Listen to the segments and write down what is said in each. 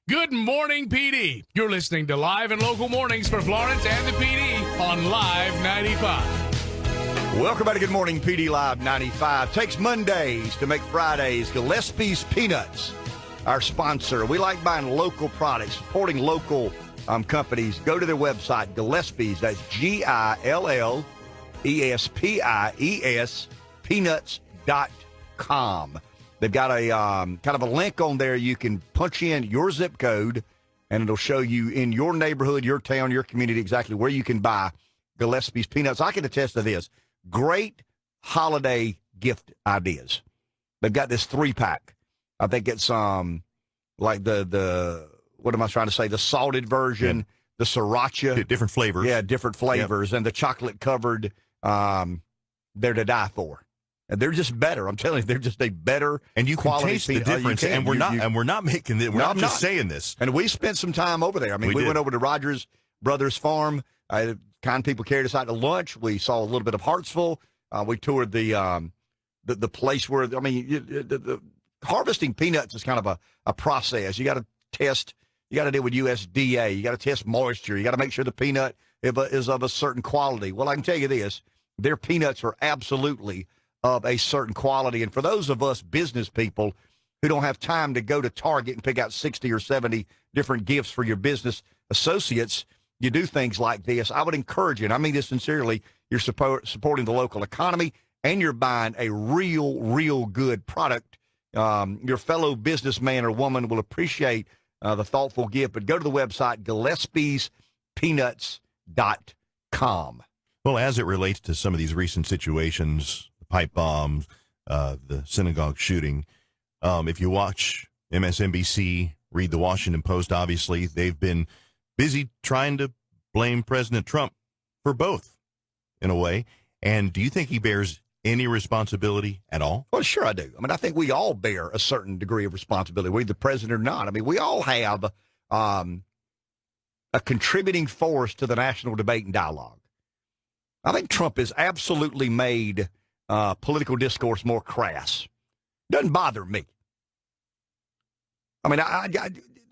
Good morning, PD. You're listening to Live and Local Mornings for Florence and the PD on Live 95. Welcome back to Good Morning PD Live 95. Takes Mondays to make Fridays. Gillespie's Peanuts, our sponsor. We like buying local products, supporting local companies. Go to their website, Gillespie's. That's Gillespies, peanuts.com. They've got a kind of a link on there. You can punch in your zip code, and it'll show you in your neighborhood, your town, your community, exactly where you can buy Gillespie's Peanuts. I can attest to this. Great holiday gift ideas. They've got this 3-pack. I think it's like the what am I trying to say? The salted version, the sriracha. Different flavors. Yeah, different flavors. And the chocolate-covered, they're to die for. And they're just better. I'm telling you, they're just a better and you can quality taste the difference. And we're not making it. We're not just saying this. And we spent some time over there. I mean, we went over to Rogers Brothers Farm. Kind people carried us out to lunch. We saw a little bit of Hartsville. We toured the place where, I mean, the harvesting peanuts is kind of a process. You got to test. You got to deal with USDA. You got to test moisture. You got to make sure the peanut is of a certain quality. Well, I can tell you this: their peanuts are absolutely of a certain quality. And for those of us business people who don't have time to go to Target and pick out 60 or 70 different gifts for your business associates, you do things like this. I would encourage you, and I mean this sincerely, you're supporting the local economy, and you're buying a real good product. Your fellow businessman or woman will appreciate the thoughtful gift. But go to the website, Gillespie'sPeanuts.com. Well, as it relates to some of these recent situations, pipe bombs, the synagogue shooting. If you watch MSNBC, read the Washington Post, obviously, they've been busy trying to blame President Trump for both, in a way. And do you think he bears any responsibility at all? Well, sure I do. I mean, I think we all bear a certain degree of responsibility, whether the president or not. I mean, we all have a contributing force to the national debate and dialogue. I think Trump has absolutely made political discourse more crass. Doesn't bother me. I mean, I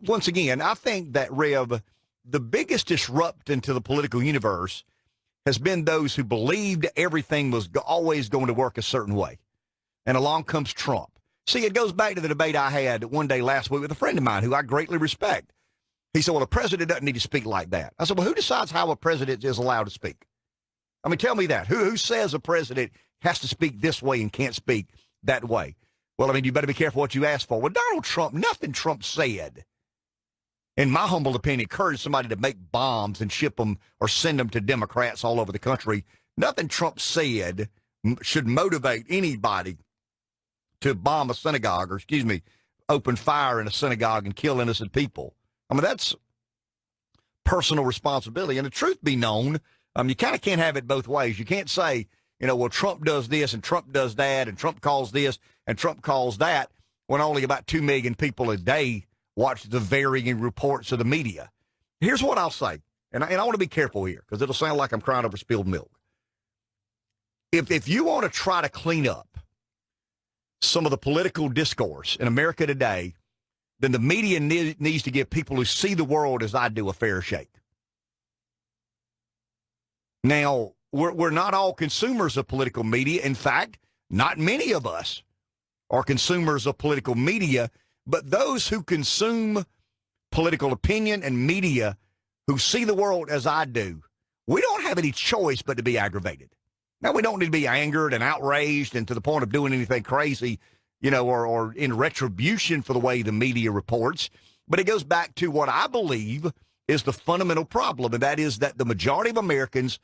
once again, I think that, Rev, the biggest disruptant to the political universe has been those who believed everything was always going to work a certain way. And along comes Trump. See, it goes back to the debate I had one day last week with a friend of mine who I greatly respect. He said, well, a president doesn't need to speak like that. I said, well, who decides how a president is allowed to speak? I mean, tell me that. Who says a president has to speak this way and can't speak that way? Well, I mean, you better be careful what you ask for. Well, Donald Trump, nothing Trump said, in my humble opinion, encouraged somebody to make bombs and ship them or send them to Democrats all over the country. Nothing Trump said should motivate anybody to bomb a synagogue or, open fire in a synagogue and kill innocent people. I mean, that's personal responsibility. And the truth be known, you kind of can't have it both ways. You can't say, well, Trump does this and Trump does that and Trump calls this and Trump calls that when only about 2 million people a day watch the varying reports of the media. Here's what I'll say, and I want to be careful here because it'll sound like I'm crying over spilled milk. If you want to try to clean up some of the political discourse in America today, then the media needs to give people who see the world as I do a fair shake. Now, we're not all consumers of political media. In fact, not many of us are consumers of political media, but those who consume political opinion and media who see the world as I do, we don't have any choice but to be aggravated. Now, we don't need to be angered and outraged and to the point of doing anything crazy, or in retribution for the way the media reports. But it goes back to what I believe is the fundamental problem, and that is that the majority of Americans,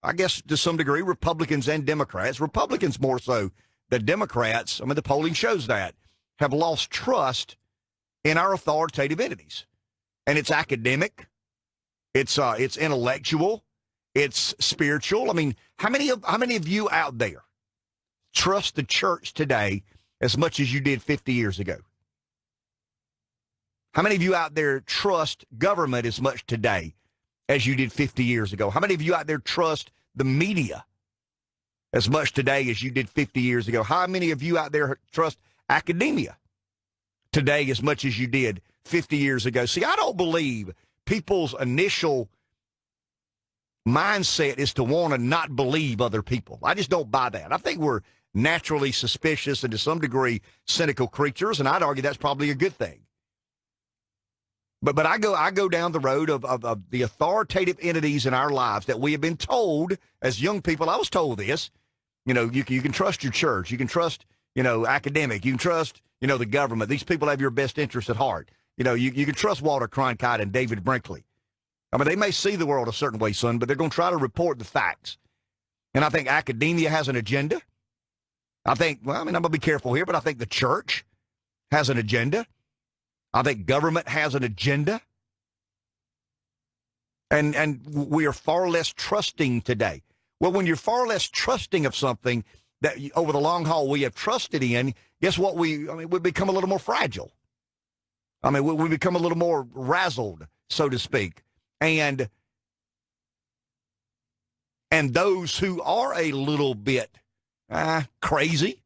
I guess to some degree, Republicans and Democrats, Republicans more so than Democrats, I mean, the polling shows that, have lost trust in our authoritative entities. And it's academic, it's intellectual, it's spiritual. I mean, how many of you out there trust the church today as much as you did 50 years ago? How many of you out there trust government as much today as you did 50 years ago? How many of you out there trust the media as much today as you did 50 years ago? How many of you out there trust academia today as much as you did 50 years ago. See, I don't believe people's initial mindset is to want to not believe other people. I just don't buy that. I think we're naturally suspicious and to some degree cynical creatures, and I'd argue that's probably a good thing. But I go down the road of the authoritative entities in our lives that we have been told as young people. I was told this, you can trust your church. You can trust, academic. You can trust, the government. These people have your best interest at heart. You can trust Walter Cronkite and David Brinkley. I mean, they may see the world a certain way, son, but they're going to try to report the facts. And I think academia has an agenda. I'm going to be careful here, but I think the church has an agenda. I think government has an agenda. And we are far less trusting today. Well, when you're far less trusting of something that over the long haul we have trusted in, guess what? We become a little more fragile. We become a little more razzled, so to speak. And those who are a little bit crazy,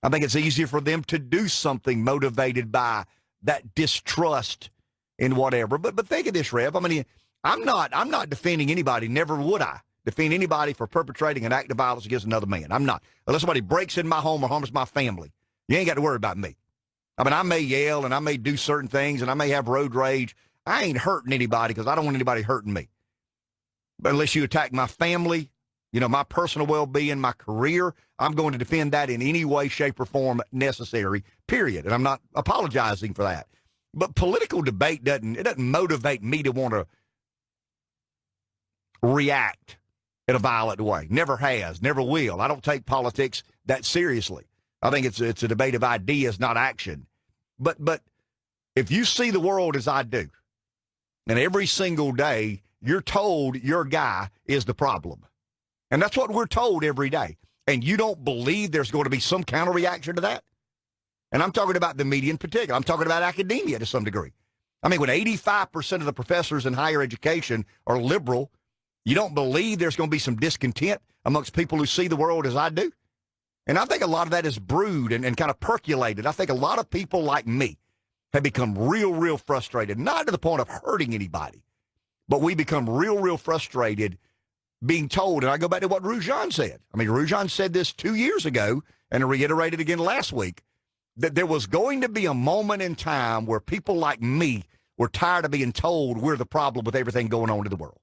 I think it's easier for them to do something motivated by that distrust in whatever. But think of this, Rev. I'm not defending anybody. Never would I defend anybody for perpetrating an act of violence against another man. I'm not. Unless somebody breaks in my home or harms my family, you ain't got to worry about me. I may yell and I may do certain things and I may have road rage. I ain't hurting anybody because I don't want anybody hurting me. But unless you attack my family, my personal well-being, my career, I'm going to defend that in any way, shape, or form necessary, period. And I'm not apologizing for that. But political debate doesn't motivate me to want to react in a violent way. Never has, never will. I don't take politics that seriously. I think it's a debate of ideas, not action. But if you see the world as I do, and every single day you're told your guy is the problem, and that's what we're told every day, and you don't believe there's going to be some counter reaction to that, and I'm talking about the media in particular. I'm talking about academia to some degree. When 85% of the professors in higher education are liberal, you don't believe there's going to be some discontent amongst people who see the world as I do? And I think a lot of that is brewed and kind of percolated. I think a lot of people like me have become real frustrated, not to the point of hurting anybody, but we become real frustrated being told, and I go back to what Rujan said. Rujan said this 2 years ago and reiterated again last week, that there was going to be a moment in time where people like me were tired of being told we're the problem with everything going on in the world.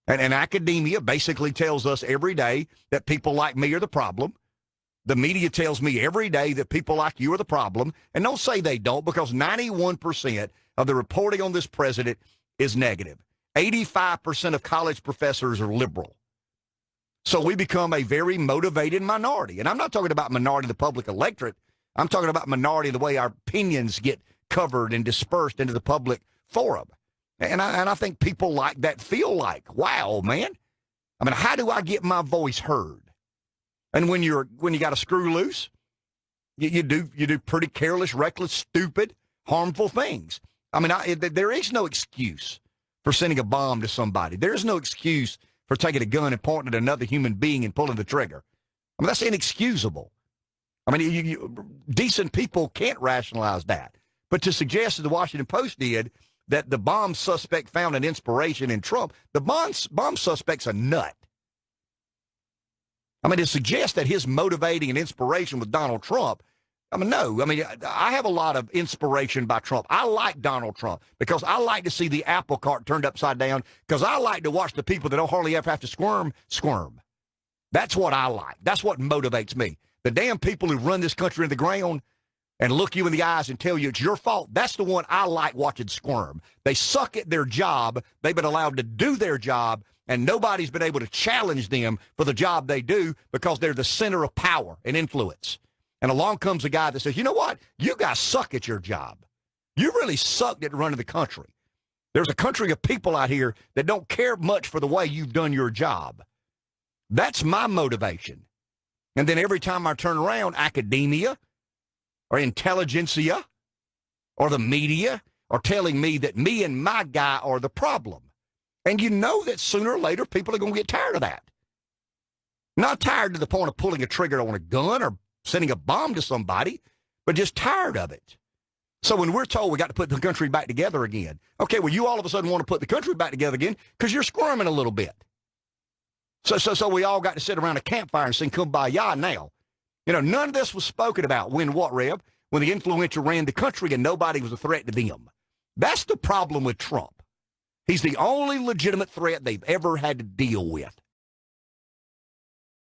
And academia basically tells us every day that people like me are the problem. The media tells me every day that people like you are the problem. And don't say they don't, because 91% of the reporting on this president is negative. 85% of college professors are liberal. So we become a very motivated minority. And I'm not talking about minority of the public electorate. I'm talking about minority of the way our opinions get covered and dispersed into the public forum. And I think people like that feel like, wow, man. How do I get my voice heard? And when you got a screw loose, you do pretty careless, reckless, stupid, harmful things. There is no excuse for sending a bomb to somebody. There is no excuse for taking a gun and pointing at another human being and pulling the trigger. That's inexcusable. Decent people can't rationalize that. But to suggest that the Washington Post did that the bomb suspect found an inspiration in Trump, the bomb suspect's a nut. To suggest that his motivating and inspiration was Donald Trump, no. I have a lot of inspiration by Trump. I like Donald Trump because I like to see the apple cart turned upside down, because I like to watch the people that don't hardly ever have to squirm. That's what I like. That's what motivates me. The damn people who run this country in the ground and look you in the eyes and tell you it's your fault, that's the one I like watching squirm. They suck at their job. They've been allowed to do their job, and nobody's been able to challenge them for the job they do because they're the center of power and influence. And along comes a guy that says, you know what? You guys suck at your job. You really sucked at running the country. There's a country of people out here that don't care much for the way you've done your job. That's my motivation. And then every time I turn around, academia or intelligentsia or the media are telling me that me and my guy are the problem. And you know that sooner or later people are going to get tired of that. Not tired to the point of pulling a trigger on a gun or sending a bomb to somebody, but just tired of it. So when we're told we got to put the country back together again, okay, well, you all of a sudden want to put the country back together again because you're squirming a little bit. So we all got to sit around a campfire and sing Kumbaya now. You know, none of this was spoken about when what, Rev? When the influential ran the country and nobody was a threat to them. That's the problem with Trump. He's the only legitimate threat they've ever had to deal with.